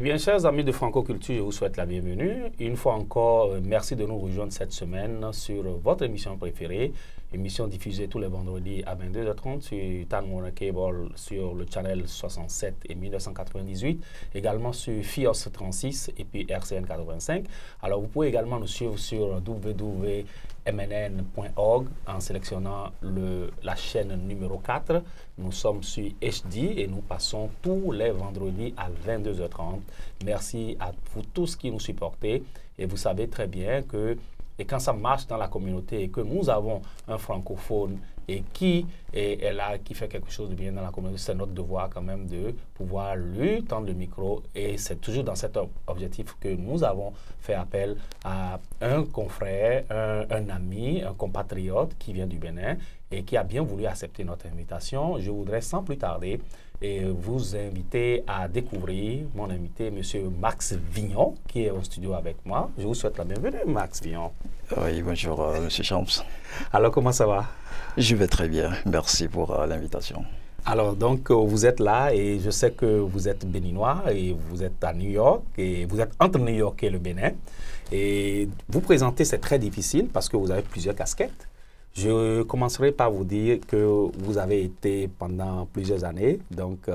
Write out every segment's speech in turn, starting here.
bien, chers amis de Franco-Culture, je vous souhaite la bienvenue. Une fois encore, merci de nous rejoindre cette semaine sur votre émission préférée, émission diffusée tous les vendredis à 22h30 sur Time Warner Cable sur le channel 67 et 1998, également sur FIOS 36 et puis RCN 85. Alors, vous pouvez également nous suivre sur www.mnn.org en sélectionnant la chaîne numéro 4. Nous sommes sur HD et nous passons tous les vendredis à 22h30. Merci à vous tous qui nous supportez. Et vous savez très bien que quand ça marche dans la communauté et que nous avons un francophone et qui est là, qui fait quelque chose de bien dans la communauté, c'est notre devoir quand même de pouvoir lui tendre le micro. Et c'est toujours dans cet objectif que nous avons fait appel à un confrère, un ami, un compatriote qui vient du Bénin et qui a bien voulu accepter notre invitation. Je voudrais sans plus tarder vous inviter à découvrir mon invité, M. Max Vignon, qui est au studio avec moi. Je vous souhaite la bienvenue, Max Vignon. Oui, bonjour, M. Champs. Alors, comment ça va? Je vais très bien. Merci pour l'invitation. Alors, donc, vous êtes là et je sais que vous êtes béninois et vous êtes à New York et vous êtes entre New York et le Bénin. Et vous présenter, c'est très difficile parce que vous avez plusieurs casquettes. Je commencerai par vous dire que vous avez été pendant plusieurs années donc,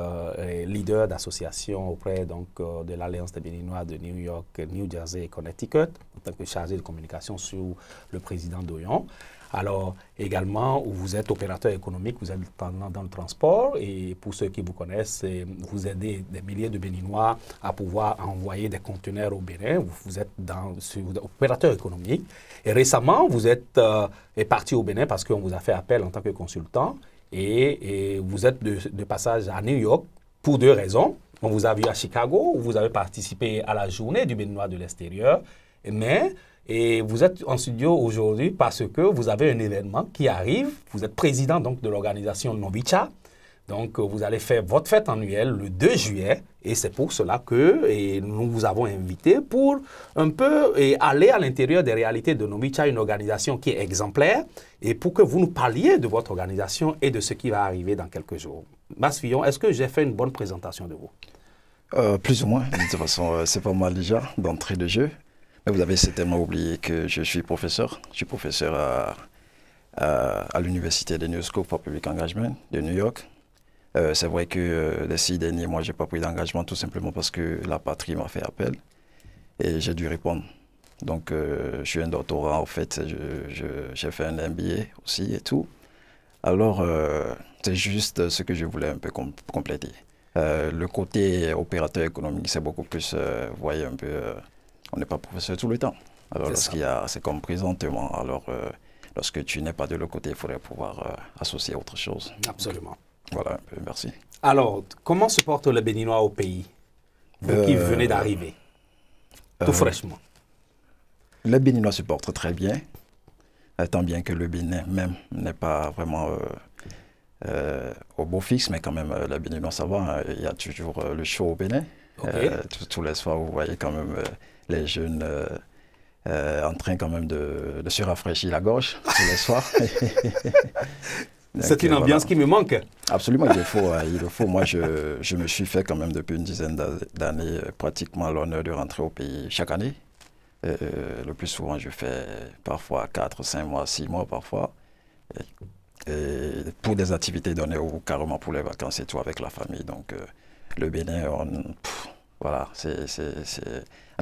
leader d'association auprès de l'Alliance des Béninois de New York, New Jersey et Connecticut en tant que chargé de communication sous le président Doyon. Alors, également, vous êtes opérateur économique, vous êtes dans le transport et pour ceux qui vous connaissent, vous aidez des milliers de Béninois à pouvoir envoyer des conteneurs au Bénin. Vous êtes opérateur économique et récemment, vous êtes parti au Bénin parce qu'on vous a fait appel en tant que consultant et vous êtes de passage à New York pour deux raisons. On vous a vu à Chicago où vous avez participé à la journée du Béninois de l'extérieur, et vous êtes en studio aujourd'hui parce que vous avez un événement qui arrive. Vous êtes président donc, de l'organisation Novicha. Donc, vous allez faire votre fête annuelle le 2 juillet. Et c'est pour cela que nous vous avons invité pour un peu aller à l'intérieur des réalités de Novicha, une organisation qui est exemplaire, et pour que vous nous parliez de votre organisation et de ce qui va arriver dans quelques jours. Max Fillon, est-ce que j'ai fait une bonne présentation de vous? Plus ou moins. De toute façon, c'est pas mal déjà d'entrée de jeu. Mais vous avez certainement oublié que je suis professeur. Je suis professeur à l'université de New School for Public Engagement de New York. C'est vrai que les 6 derniers mois, je n'ai pas pris d'engagement tout simplement parce que la patrie m'a fait appel et j'ai dû répondre. Donc, je suis un doctorat en fait, j'ai fait un MBA aussi et tout. Alors, c'est juste ce que je voulais un peu compléter. Le côté opérateur économique, c'est beaucoup plus, vous voyez un peu... on n'est pas professeur tout le temps. Alors, c'est comme présentement. Alors, lorsque tu n'es pas de l'autre côté, il faudrait pouvoir associer autre chose. Absolument. Donc, voilà, merci. Alors, comment se porte le Béninois au pays, vous qui venez d'arriver, tout fraîchement? Le Béninois se porte très bien, tant bien que le Bénin même n'est pas vraiment au beau fixe, mais quand même, le Béninois, ça va. Hein, il y a toujours le chaud au Bénin. Okay. Tous les soirs, vous voyez quand même... les jeunes en train quand même de se rafraîchir la gorge tous les soirs. C'est une ambiance qui me manque. Absolument, il le faut. Il le faut. Moi, je me suis fait quand même depuis une dizaine d'années pratiquement l'honneur de rentrer au pays chaque année. Le plus souvent, je fais parfois 4, 5 mois, 6 mois parfois. Et pour des activités données ou carrément pour les vacances et tout avec la famille. Donc, le Bénin, voilà,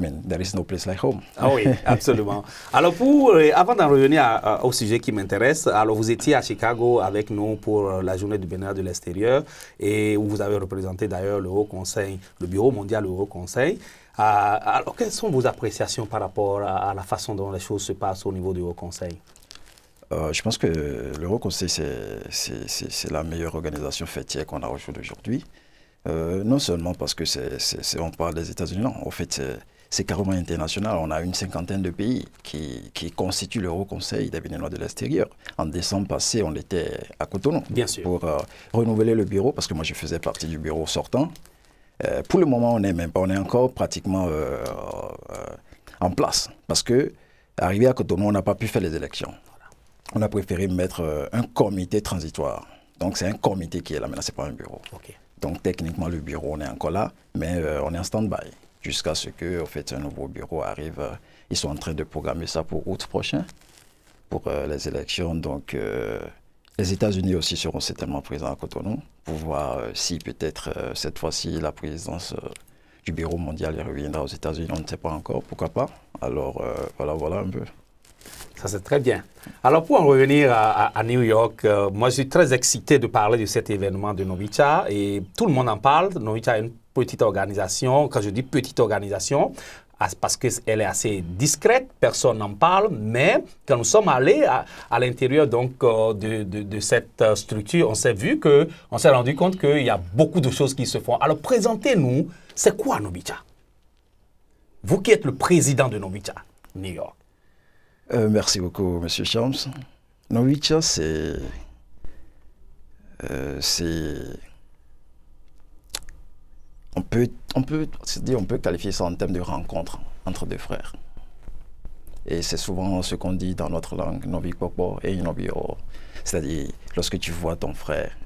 I mean, there is no place like home. Ah oui, absolument. Alors, avant d'en revenir au sujet qui m'intéresse, alors vous étiez à Chicago avec nous pour la journée du Bénin de l'extérieur et où vous avez représenté d'ailleurs le Haut Conseil, le Bureau mondial du Haut Conseil. Alors, quelles sont vos appréciations par rapport à la façon dont les choses se passent au niveau du Haut Conseil? Je pense que le Haut Conseil, c'est la meilleure organisation fêtière qu'on a aujourd'hui. Non seulement parce que on parle des États-Unis, non, en fait, c'est carrément international. On a une cinquantaine de pays qui constituent le Haut Conseil des Béninois de l'extérieur. En décembre passé, on était à Cotonou pour renouveler le bureau, parce que moi, je faisais partie du bureau sortant. Pour le moment, on est encore pratiquement en place, parce que arrivé à Cotonou, on n'a pas pu faire les élections. On a préféré mettre un comité transitoire. Donc, c'est un comité qui est là, maintenant, ce n'est pas un bureau. Okay. Donc, techniquement, le bureau, on est encore là, mais on est en stand-by. jusqu'à ce que, en fait, un nouveau bureau arrive. Ils sont en train de programmer ça pour août prochain, pour les élections. Donc, les États-Unis aussi seront certainement présents à Cotonou pour voir si peut-être cette fois-ci la présidence du bureau mondial reviendra aux États-Unis. On ne sait pas encore, pourquoi pas. Alors, voilà un peu. Ça, c'est très bien. Alors, pour en revenir à New York, moi, je suis très excité de parler de cet événement de Novicha et tout le monde en parle. Novicha est une petite organisation. Quand je dis petite organisation, parce qu'elle est assez discrète, personne n'en parle, mais quand nous sommes allés à l'intérieur donc de cette structure, on s'est rendu compte qu'il y a beaucoup de choses qui se font. Alors, présentez-nous, c'est quoi Novicha? Vous qui êtes le président de Novicha, New York. Merci beaucoup, M. Shams. Novicha, on peut qualifier ça en termes de rencontre entre deux frères. Et c'est souvent ce qu'on dit dans notre langue, Novi Popo et Novi O. C'est-à-dire, lorsque tu vois ton frère,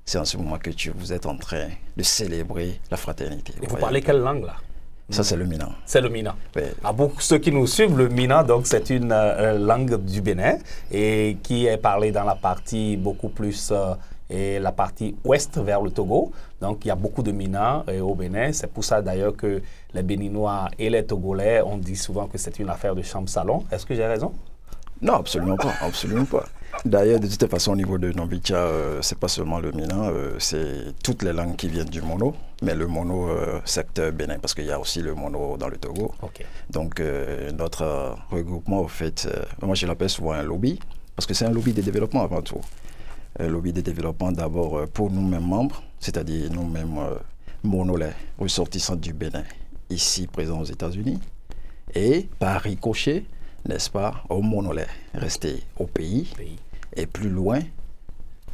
c'est en ce moment que vous êtes en train de célébrer la fraternité. Et vous parlez quelle langue là? Ça, c'est le Mina. C'est le Mina. Oui. Pour ceux qui nous suivent, le Mina, donc, c'est une langue du Bénin et qui est parlée dans la partie beaucoup plus, et la partie ouest vers le Togo. Donc, il y a beaucoup de Mina au Bénin. C'est pour ça, d'ailleurs, que les Béninois et les Togolais, on dit souvent que c'est une affaire de chambre-salon. Est-ce que j'ai raison? Non, absolument pas. Absolument pas. D'ailleurs, de toute façon, au niveau de Novicha, c'est pas seulement le Mina, c'est toutes les langues qui viennent du mono, mais le mono secteur Bénin, parce qu'il y a aussi le mono dans le Togo. Okay. Donc, notre regroupement, au fait, moi je l'appelle souvent un lobby, parce que c'est un lobby de développement avant tout. Un lobby de développement d'abord pour nous-mêmes membres, c'est-à-dire nous-mêmes monolais, ressortissants du Bénin, ici présents aux États-Unis, et par ricochet, n'est-ce pas, aux monolais, restés au pays et plus loin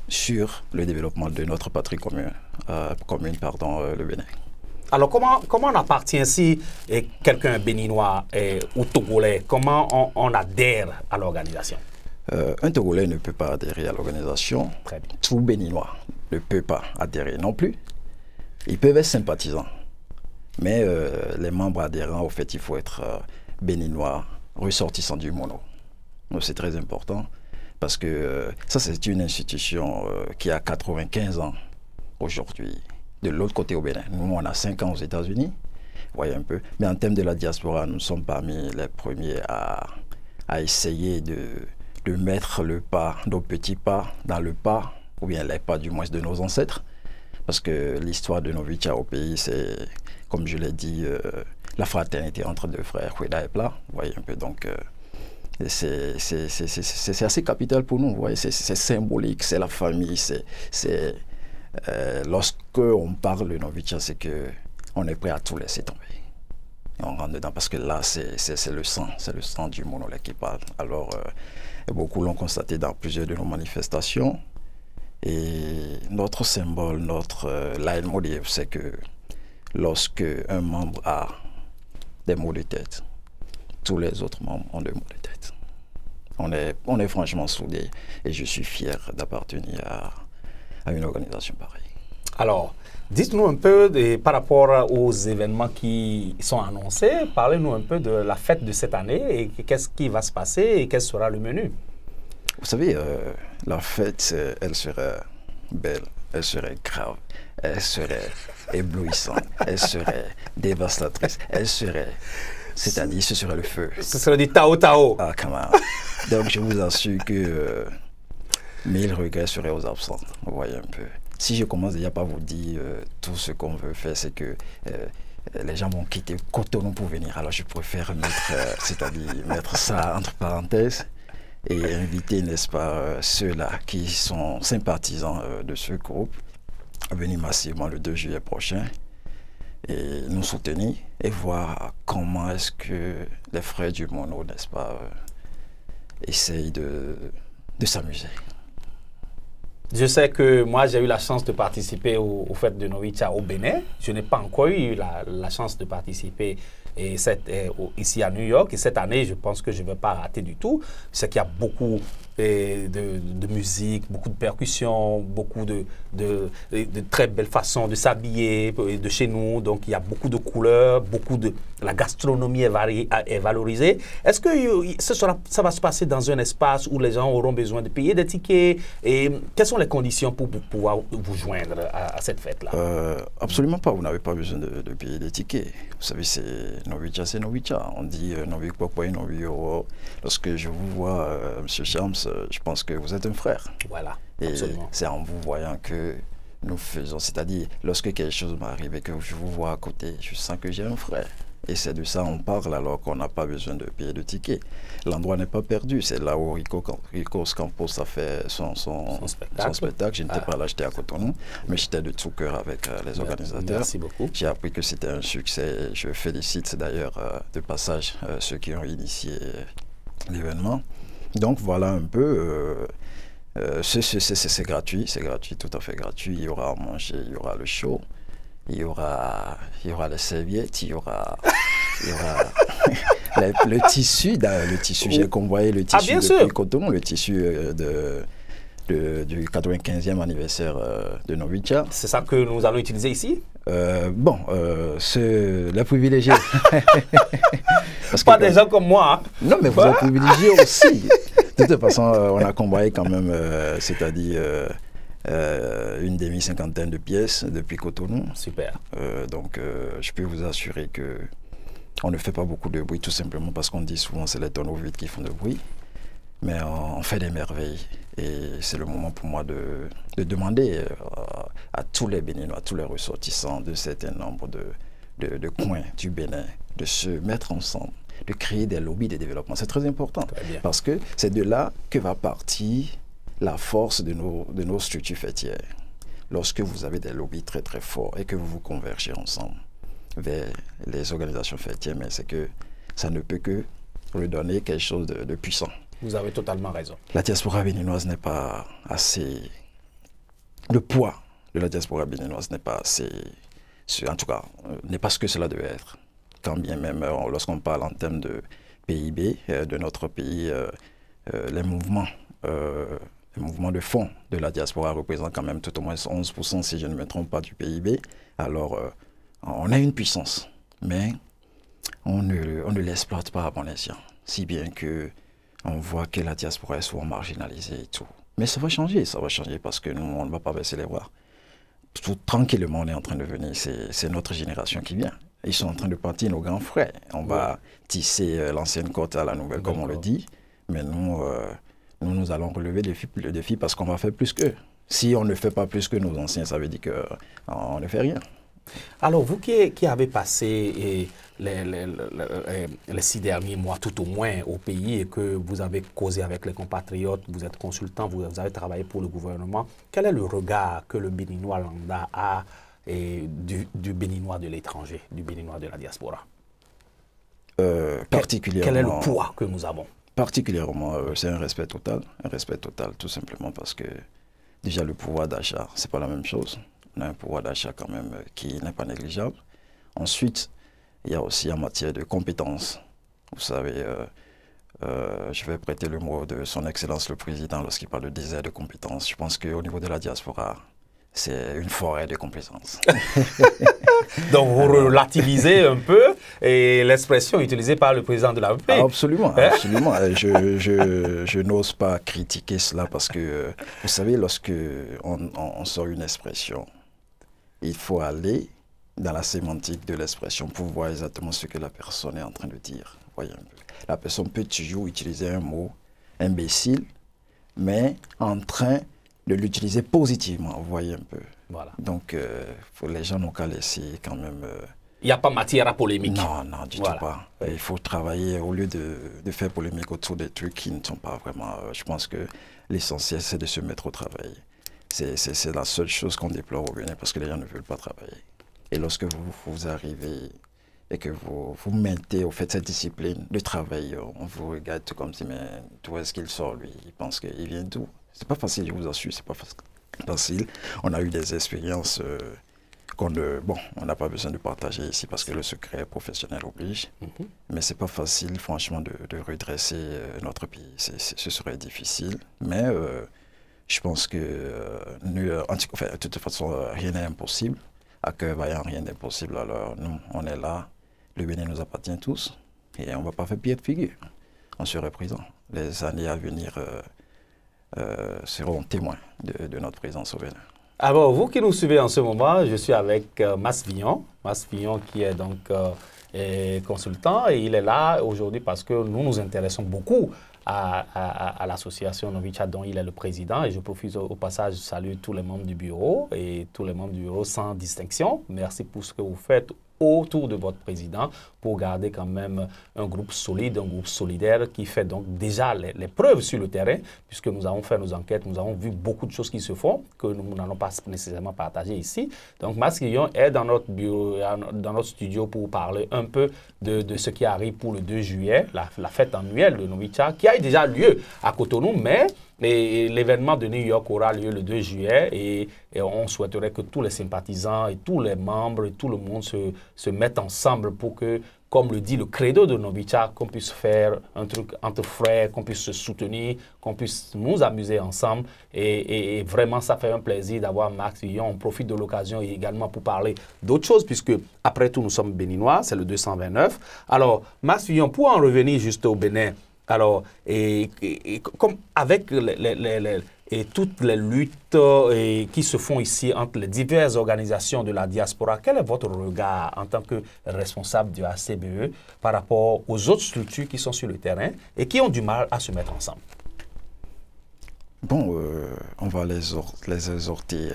sur le développement de notre patrie commune, le Bénin. Alors, comment on appartient si quelqu'un est béninois ou togolais, comment on adhère à l'organisation? Un Togolais ne peut pas adhérer à l'organisation. Tout Béninois ne peut pas adhérer non plus. Ils peuvent être sympathisants. Mais les membres adhérents, au fait, il faut être béninois, ressortissants du mono. C'est très important parce que ça, c'est une institution qui a 95 ans aujourd'hui. De l'autre côté au Bénin, nous, on a 5 ans aux États-Unis. Vous voyez un peu. Mais en termes de la diaspora, nous sommes parmi les premiers à essayer de mettre le pas, nos petits pas dans le pas, ou bien les pas du moins de nos ancêtres. Parce que l'histoire de Novicha au pays, c'est, comme je l'ai dit, la fraternité entre deux frères, Hueda et Pla. Vous voyez un peu, donc c'est assez capital pour nous. Vous voyez, c'est symbolique, c'est la famille, lorsque on parle de Novicha, c'est qu'on est prêt à tout laisser tomber. Et on rentre dedans parce que là, c'est le sang du monolais qui parle. Alors, beaucoup l'ont constaté dans plusieurs de nos manifestations. Et notre symbole, notre leitmotiv, c'est que lorsque un membre a des maux de tête, tous les autres membres ont des maux de tête. On est franchement soudés et je suis fier d'appartenir à une organisation pareille. Alors, dites-nous un peu par rapport aux événements qui sont annoncés, parlez-nous un peu de la fête de cette année et qu'est-ce qui va se passer et quel sera le menu. Vous savez, la fête, elle serait belle, elle serait grave, elle serait éblouissante, elle serait dévastatrice, elle serait... C'est-à-dire, ce serait le feu. Ce serait du Tao-Tao. Ah, comment. Donc, je vous assure que 1000 regrets seraient aux absents. Vous voyez un peu. Si je commence déjà par vous dire tout ce qu'on veut faire, c'est que les gens vont quitter Cotonou pour venir. Alors, je préfère mettre ça entre parenthèses et inviter, n'est-ce pas, ceux-là qui sont sympathisants de ce groupe à venir massivement le 2 juillet prochain et nous soutenir et voir comment est-ce que les frères du mono, n'est-ce pas, essayent de s'amuser. Je sais que moi, j'ai eu la chance de participer aux fêtes de Novicha au Bénin. Je n'ai pas encore eu la chance de participer ici à New York. Et cette année, je pense que je ne vais pas rater du tout. Je sais qu'il y a beaucoup de musique, beaucoup de percussions, beaucoup de très belles façons de s'habiller de chez nous. Donc, il y a beaucoup de couleurs, la gastronomie est valorisée. Est-ce que ça va se passer dans un espace où les gens auront besoin de payer des tickets? Et quelles sont les conditions pour pouvoir vous joindre à cette fête-là? Absolument pas. Vous n'avez pas besoin de payer des tickets. Vous savez, c'est Novicha, c'est Novicha. On dit Novi Kwakwa, Novi Euro. Lorsque je vous vois, M. Shams, je pense que vous êtes un frère. Voilà, et absolument. C'est en vous voyant que nous faisons, c'est-à-dire lorsque quelque chose m'arrive et que je vous vois à côté, je sens que j'ai un frère. Et c'est de ça on parle alors qu'on n'a pas besoin de payer de tickets. L'endroit n'est pas perdu, c'est là où Rico Campos a fait son spectacle. Je n'étais pas là, j'étais à Cotonou, mais j'étais de tout cœur avec les organisateurs. Merci beaucoup. J'ai appris que c'était un succès. Je félicite d'ailleurs de passage ceux qui ont initié l'événement. Donc voilà un peu, c'est gratuit, tout à fait gratuit. Il y aura à manger, il y aura le show. Il y aura les serviettes, il y aura le tissu, j'ai convoyé le tissu depuis Cotonou, le tissu du 95e anniversaire de Novicha. C'est ça que nous allons utiliser ici? C'est les privilégiés. Pas des gens comme moi. Hein. Non, mais vous êtes privilégiés aussi. De toute façon, on a convoyé quand même, c'est-à-dire une demi-cinquantaine de pièces depuis Cotonou. Super. Donc, je peux vous assurer que on ne fait pas beaucoup de bruit, tout simplement parce qu'on dit souvent que c'est les tonneaux vides qui font de bruit. Mais on fait des merveilles. Et c'est le moment pour moi de demander à tous les Béninois, à tous les ressortissants de certains nombres de coins du Bénin, de se mettre ensemble, de créer des lobbies de développement. C'est très important. Très parce que c'est de là que va partir la force de nos structures fêtières. Lorsque vous avez des lobbies très très forts et que vous vous convergez ensemble vers les organisations fêtières, mais c'est que ça ne peut que redonner quelque chose de puissant. Vous avez totalement raison. La diaspora béninoise n'est pas assez... Le poids de la diaspora béninoise n'est pas assez... En tout cas, n'est pas ce que cela devait être. Quand bien même, lorsqu'on parle en termes de PIB de notre pays, les mouvements de fonds de la diaspora représentent quand même tout au moins 11%, si je ne me trompe pas, du PIB. Alors, on a une puissance, mais on ne l'exploite pas à bon escient. Si bien que on voit que la diaspora est souvent marginalisée et tout. Mais ça va changer parce que nous, on ne va pas baisser les bras. Tout tranquillement, on est en train de venir. C'est notre génération qui vient. Ils sont en train de partir, nos grands frères. On va tisser l'ancienne côte à la nouvelle, comme on le dit. Mais nous allons relever le défi parce qu'on va faire plus qu'eux. Si on ne fait pas plus que nos anciens, ça veut dire qu'on ne fait rien. Alors, vous qui avez passé les 6 derniers mois, tout au moins, au pays et que vous avez causé avec les compatriotes, vous êtes consultant, vous avez travaillé pour le gouvernement, quel est le regard que le Béninois lambda a du Béninois de l'étranger, du Béninois de la diaspora? Particulièrement. Quel est le poids que nous avons? Particulièrement, c'est un respect total, tout simplement parce que déjà le pouvoir d'achat, c'est pas la même chose. On a un pouvoir d'achat quand même qui n'est pas négligeable. Ensuite, il y a aussi en matière de compétences. Vous savez, je vais prêter le mot de son Excellence le Président lorsqu'il parle de désert de compétences. Je pense qu'au niveau de la diaspora, c'est une forêt de compétences. Donc vous relativisez un peu et l'expression utilisée par le président de la République. Absolument, absolument. Je n'ose pas critiquer cela parce que, vous savez, lorsque on sort une expression, il faut aller dans la sémantique de l'expression pour voir exactement ce que la personne est en train de dire. Voyez un peu. La personne peut toujours utiliser un mot imbécile, mais en train de l'utiliser positivement, vous voyez un peu. Voilà. Donc, les gens n'ont qu'à laisser quand même... Il n'y a pas matière à polémique. Non, non, du tout pas. Il faut travailler au lieu de faire polémique autour des trucs qui ne sont pas vraiment... je pense que l'essentiel, c'est de se mettre au travail. C'est la seule chose qu'on déplore au Bénin parce que les gens ne veulent pas travailler. Et lorsque vous arrivez et que vous mettez au fait cette discipline de travail, on vous regarde tout comme si, mais d'où est-ce qu'il sort lui? Il pense qu'il vient d'où? C'est pas facile, je vous assure, c'est pas facile. On a eu des expériences bon, on n'a pas besoin de partager ici parce que le secret professionnel oblige. Mais c'est pas facile, franchement, de redresser notre pays. Ce serait difficile. Mais je pense que, de toute façon, rien n'est impossible. À cœur vaillant, rien n'est impossible. Alors, nous, on est là. Le Bénin nous appartient tous. Et on ne va pas faire pied de figure. On serait présent. Les années à venir seront témoins de notre présence au Bénin. Alors, vous qui nous suivez en ce moment, je suis avec Mass Villon. Mass Villon qui est donc consultant et il est là aujourd'hui parce que nous nous intéressons beaucoup à l'association Novicha dont il est le président et je profite au passage de saluer tous les membres du bureau et tous les membres du bureau sans distinction. Merci pour ce que vous faites autour de votre président pour garder quand même un groupe solide, un groupe solidaire qui fait donc déjà les preuves sur le terrain puisque nous avons fait nos enquêtes, nous avons vu beaucoup de choses qui se font que nous n'allons pas nécessairement partager ici. Donc Mass Villon est dans notre bureau, dans notre studio pour parler un peu de ce qui arrive pour le 2 juillet, la fête annuelle de Novicha qui a déjà lieu à Cotonou, mais l'événement de New York aura lieu le 2 juillet et on souhaiterait que tous les sympathisants et tous les membres et tout le monde se mettent ensemble pour que, comme le dit le credo de Novicha, qu'on puisse faire un truc entre frères, qu'on puisse se soutenir, qu'on puisse nous amuser ensemble. Et vraiment, ça fait un plaisir d'avoir Mass Villon. On profite de l'occasion également pour parler d'autres choses, puisque après tout, nous sommes béninois, c'est le 229. Alors, Mass Villon, pour en revenir juste au Bénin, alors, comme avec toutes les luttes qui se font ici entre les diverses organisations de la diaspora, quel est votre regard en tant que responsable du ACBE par rapport aux autres structures qui sont sur le terrain et qui ont du mal à se mettre ensemble? Bon, on va les exhorter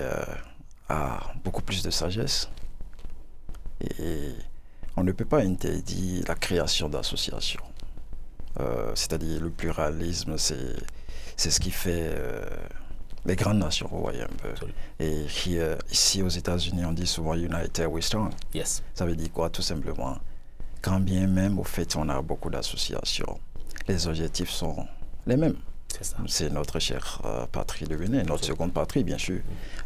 à beaucoup plus de sagesse. Et on ne peut pas interdire la création d'associations. C'est-à-dire le pluralisme, c'est ce qui fait les grandes nations, vous voyez un peu. Et ici aux États-Unis, on dit souvent United we strong. Yes. Ça veut dire quoi, tout simplement? Quand bien même, au fait, on a beaucoup d'associations, les objectifs sont les mêmes. C'est notre chère patrie de Bénin, notre seconde patrie, bien sûr.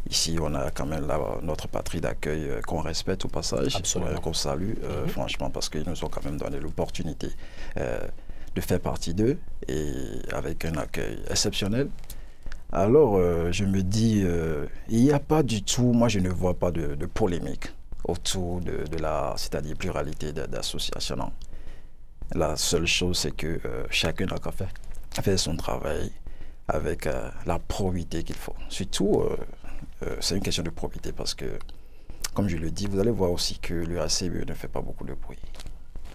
Ici, on a quand même notre patrie d'accueil qu'on respecte au passage, qu'on salue, franchement, parce qu'ils nous ont quand même donné l'opportunité de faire partie d'eux et avec un accueil exceptionnel. Alors, je me dis, il n'y a pas du tout, moi je ne vois pas de polémique autour de la, c'est-à-dire pluralité d'associations. Non. La seule chose, c'est que chacun n'a qu'à faire son travail avec la probité qu'il faut. Surtout, c'est une question de probité parce que, comme je le dis, vous allez voir aussi que le ACBE ne fait pas beaucoup de bruit.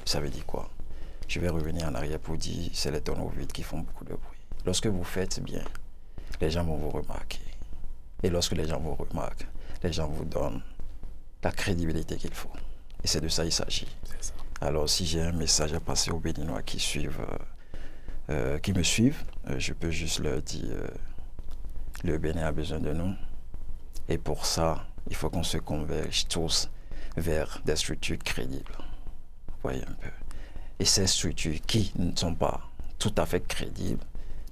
Ça veut dire quoi? Je vais revenir en arrière pour dire, c'est les tonneaux vides qui font beaucoup de bruit. Lorsque vous faites bien, les gens vont vous remarquer. Et lorsque les gens vous remarquent, les gens vous donnent la crédibilité qu'il faut. Et c'est de ça qu'il s'agit. Alors, si j'ai un message à passer aux Béninois qui me suivent, je peux juste leur dire, le Bénin a besoin de nous. Et pour ça, il faut qu'on se converge tous vers des structures crédibles. Vous voyez un peu. Et ces structures qui ne sont pas tout à fait crédibles,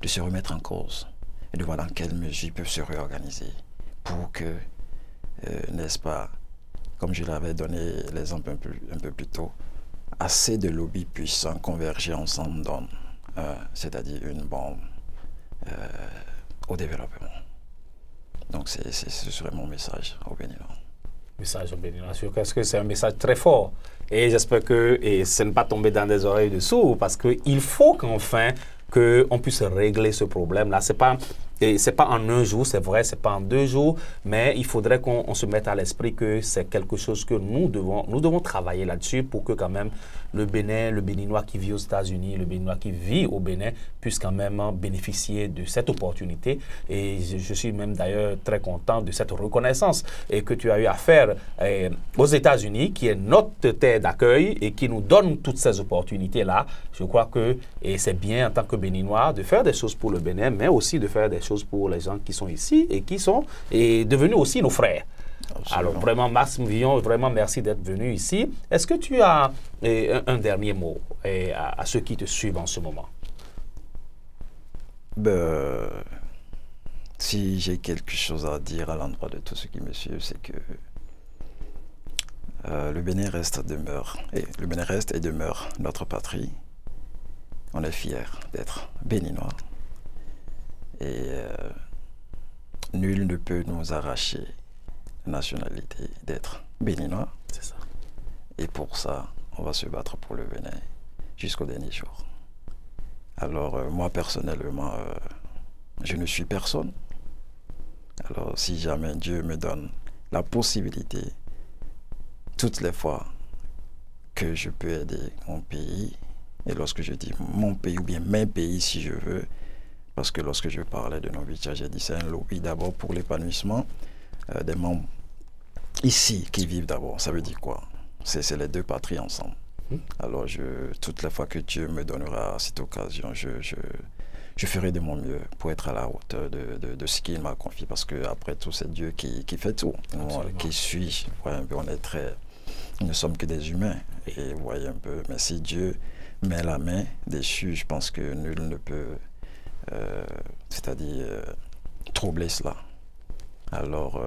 de se remettre en cause et de voir dans quelle mesure ils peuvent se réorganiser pour que, n'est-ce pas, comme je l'avais donné l'exemple un peu plus tôt, assez de lobbies puissants converger ensemble dans, c'est-à-dire une bombe au développement. Donc ce serait mon message au Béninois. Message au Béninois, parce que c'est un message très fort. Et j'espère que ce n'est pas tombé dans des oreilles de sourds, parce qu'il faut qu'enfin qu'on puisse régler ce problème-là. C'est pas en un jour, c'est vrai, c'est pas en 2 jours, mais il faudrait qu'on se mette à l'esprit que c'est quelque chose que nous devons travailler là-dessus pour que quand même le Béninois qui vit aux États-Unis, le Béninois qui vit au Bénin puisse quand même bénéficier de cette opportunité. Et je suis même d'ailleurs très content de cette reconnaissance que tu as eu à faire aux États-Unis, qui est notre terre d'accueil et qui nous donne toutes ces opportunités-là. Je crois que c'est bien en tant que Béninois de faire des choses pour le Bénin, mais aussi de faire des choses pour les gens qui sont ici et qui sont devenus aussi nos frères. Absolument. Alors vraiment, Mass Villon, vraiment merci d'être venu ici. Est-ce que tu as un dernier mot à ceux qui te suivent en ce moment? Si j'ai quelque chose à dire à l'endroit de tous ceux qui me suivent, c'est que le Bénin le Bénin reste et demeure notre patrie. On est fiers d'être béninois. Et nul ne peut nous arracher la nationalité d'être béninois. C'est ça. Et pour ça, on va se battre pour le Bénin jusqu'au dernier jour. Alors, moi, personnellement, je ne suis personne. Alors, si jamais Dieu me donne la possibilité, toutes les fois que je peux aider mon pays, et lorsque je dis mon pays ou bien mes pays si je veux, parce que lorsque je parlais de Novicha, j'ai dit c'est un lobby d'abord pour l'épanouissement des membres ici qui vivent d'abord. Ça veut dire quoi? C'est les deux patries ensemble. Alors, toutes les fois que Dieu me donnera cette occasion, je ferai de mon mieux pour être à la hauteur de ce qu'il m'a confié, parce qu'après tout, c'est Dieu qui fait tout. Moi, qui suis, nous ne sommes que des humains, et vous voyez un peu, mais si Dieu met la main dessus, je pense que nul ne peut, c'est-à-dire troubler cela. Alors,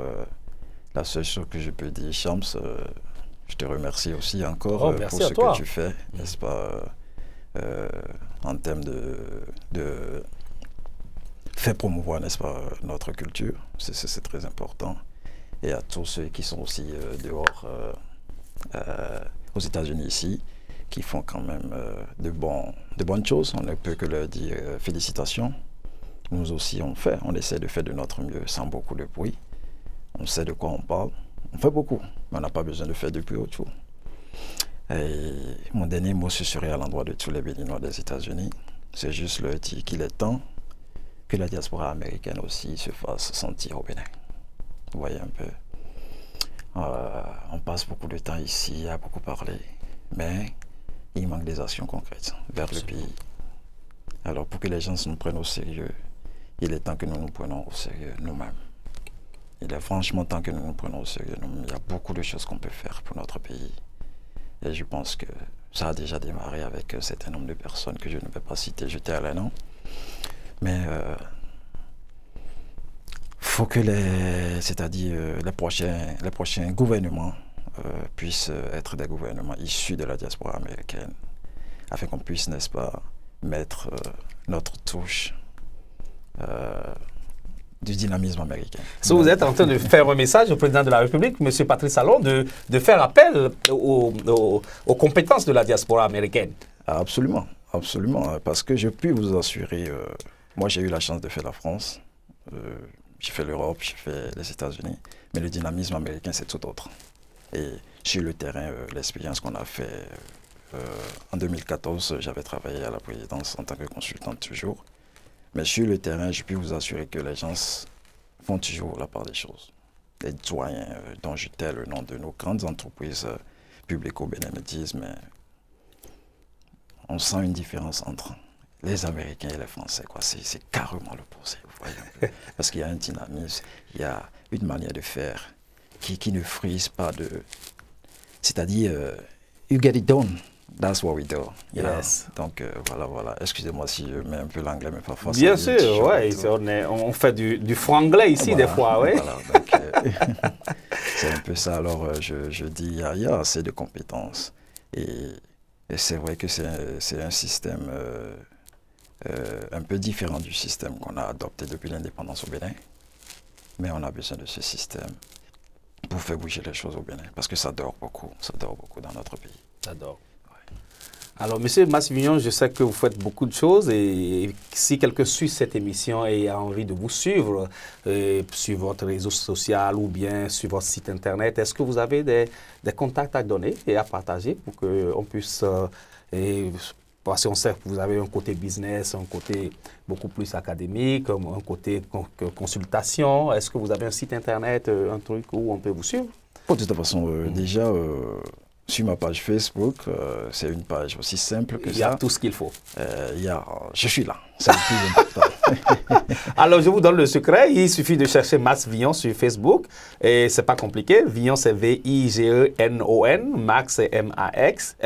la seule chose que je peux dire, Shams, je te remercie aussi encore pour ce que tu fais, n'est-ce pas, en termes de faire promouvoir, n'est-ce pas, notre culture. C'est très important. Et à tous ceux qui sont aussi dehors, aux États-Unis ici, qui font quand même de bonnes choses. On ne peut que leur dire félicitations. Nous aussi, on essaie de faire de notre mieux sans beaucoup de bruit. On sait de quoi on parle. On fait beaucoup, mais on n'a pas besoin de faire de plus autour. Et mon dernier mot, ce serait à l'endroit de tous les Béninois des États-Unis. C'est juste leur dire qu'il est temps que la diaspora américaine aussi se fasse sentir au Bénin. Vous voyez un peu. On passe beaucoup de temps ici à beaucoup parler, mais il manque des actions concrètes vers le pays. Alors pour que les gens nous prennent au sérieux, il est temps que nous nous prenions au sérieux nous-mêmes. Il est franchement temps que nous nous prenions au sérieux nous-mêmes. Il y a beaucoup de choses qu'on peut faire pour notre pays. Et je pense que ça a déjà démarré avec un certain nombre de personnes que je ne vais pas citer, je tairai les noms. Mais faut que les prochains gouvernements puissent être des gouvernements issus de la diaspora américaine, afin qu'on puisse, n'est-ce pas, mettre notre touche du dynamisme américain. Si vous êtes en train de faire un message au président de la République, M. Patrice Talon, de faire appel aux compétences de la diaspora américaine. Absolument, absolument, parce que je puis vous assurer, moi j'ai eu la chance de faire la France, j'ai fait l'Europe, j'ai fait les États-Unis, mais le dynamisme américain c'est tout autre. Et sur le terrain, l'expérience qu'on a fait en 2014, j'avais travaillé à la présidence en tant que consultant toujours. Mais sur le terrain, je peux vous assurer que les gens font toujours la part des choses. Les doyens dont je tais le nom de nos grandes entreprises publiques au Bénin me disent, mais on sent une différence entre les Américains et les Français. C'est carrément l'opposé, vous voyez un peu. Parce qu'il y a un dynamisme, il y a une manière de faire qui ne frise pas de... C'est-à-dire, you get it done. That's what we do. Yes. Donc voilà. Excusez-moi si je mets un peu l'anglais, mais parfois bien sûr, oui. On fait du franglais ici des fois, oui. Voilà, c'est un peu ça. Alors je dis, il y a assez de compétences. Et c'est vrai que c'est un système un peu différent du système qu'on a adopté depuis l'indépendance au Bénin. Mais on a besoin de ce système pour faire bouger les choses au Bénin. Parce que ça dort beaucoup dans notre pays. Ça dort. Alors, M. Massivignon, je sais que vous faites beaucoup de choses et si quelqu'un suit cette émission et a envie de vous suivre sur votre réseau social ou bien sur votre site internet, est-ce que vous avez des contacts à donner et à partager pour qu'on puisse... parce qu'on sait que vous avez un côté business, un côté beaucoup plus académique, un côté consultation. Est-ce que vous avez un site internet, un truc où on peut vous suivre? De toute façon, déjà... sur ma page Facebook, c'est une page aussi simple que ça. Il y a tout ce qu'il faut. Je suis là. C'est le plus important. Alors, je vous donne le secret. Il suffit de chercher Max Villon sur Facebook. Et c'est pas compliqué. Villon, c'est V-I-G-E-N-O-N. Max, c'est M-A-X.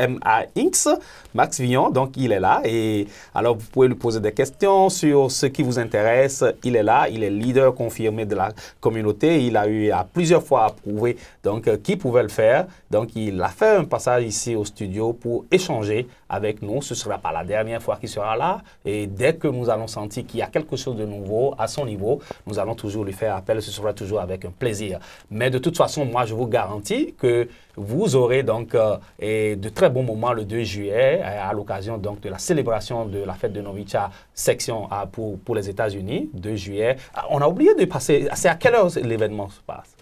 Max Villon, donc il est là. Et alors, vous pouvez lui poser des questions sur ce qui vous intéresse. Il est là. Il est leader confirmé de la communauté. Il a eu à plusieurs fois à prouver donc, qui pouvait le faire. Donc, il a fait un passage ici au studio pour échanger avec nous. Ce ne sera pas la dernière fois qu'il sera là. Et dès que nous allons sentir qu'il y a quelque chose de nouveau à son niveau, nous allons toujours lui faire appel. Ce sera toujours avec un plaisir. Mais de toute façon, moi, je vous garantis que vous aurez donc de très bons moments le 2 juillet à l'occasion donc de la célébration de la fête de Novicha section pour les États-Unis, 2 juillet. On a oublié de passer. C'est à quelle heure l'événement se passe?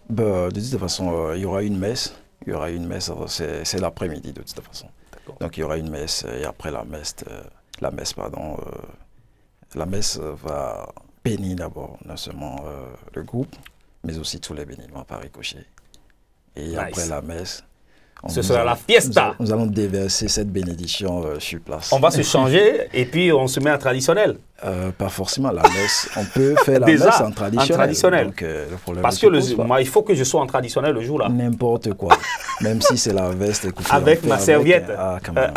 De toute façon, il y aura une messe. Il y aura une messe, c'est l'après-midi de toute façon. Donc il y aura une messe et après la messe va bénir d'abord non seulement le groupe, mais aussi tous les béninois par ricochet. Et nice. Après la messe, ce sera la fiesta. Nous allons déverser cette bénédiction sur place. On va se changer et puis on se met en traditionnel. Pas forcément la messe. On peut faire la messe en traditionnel. Donc, parce que moi, il faut que je sois en traditionnel le jour-là. N'importe quoi. Même si c'est la veste. Avec ma serviette. Ah, quand même.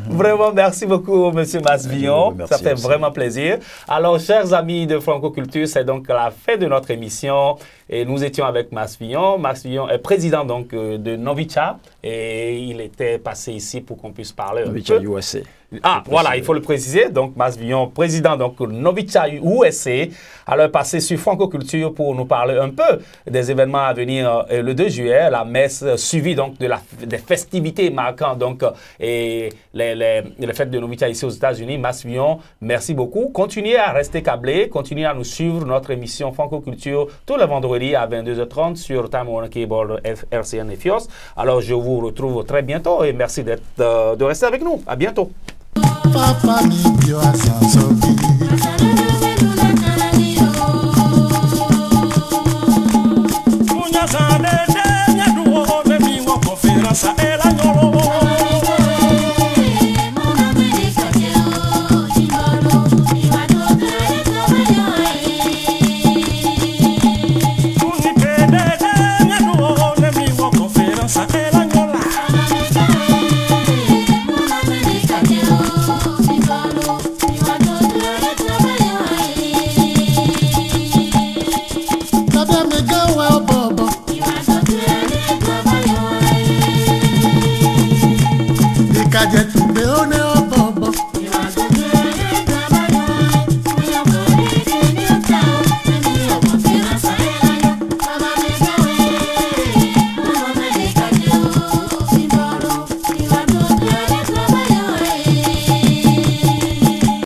Vraiment, merci beaucoup, M. Max Villon. Ça fait vraiment plaisir. Alors, chers amis de Franco-Culture, c'est donc la fin de notre émission. Et nous étions avec Max Villon. Max Villon est président donc, de Novicha. Et il était passé ici pour qu'on puisse parler Novicha USA. Ah, voilà, il faut le préciser. Donc, Max Villon, président donc Novicha USA, alors passé sur Franco-Culture pour nous parler un peu des événements à venir le 2 juillet, la messe suivie donc des festivités marquant donc et les fêtes de Novicha ici aux États-Unis. Max Villon, merci beaucoup. Continuez à rester câblés, continuez à nous suivre notre émission Franco-Culture tous les vendredis à 22h30 sur Time Warner Cable, RCN et FIOS. Alors, je vous retrouve très bientôt et merci de rester avec nous. À bientôt. Papa Libio Asansobi Munya Zade, Nyadu, Baby, Wako Ferasa.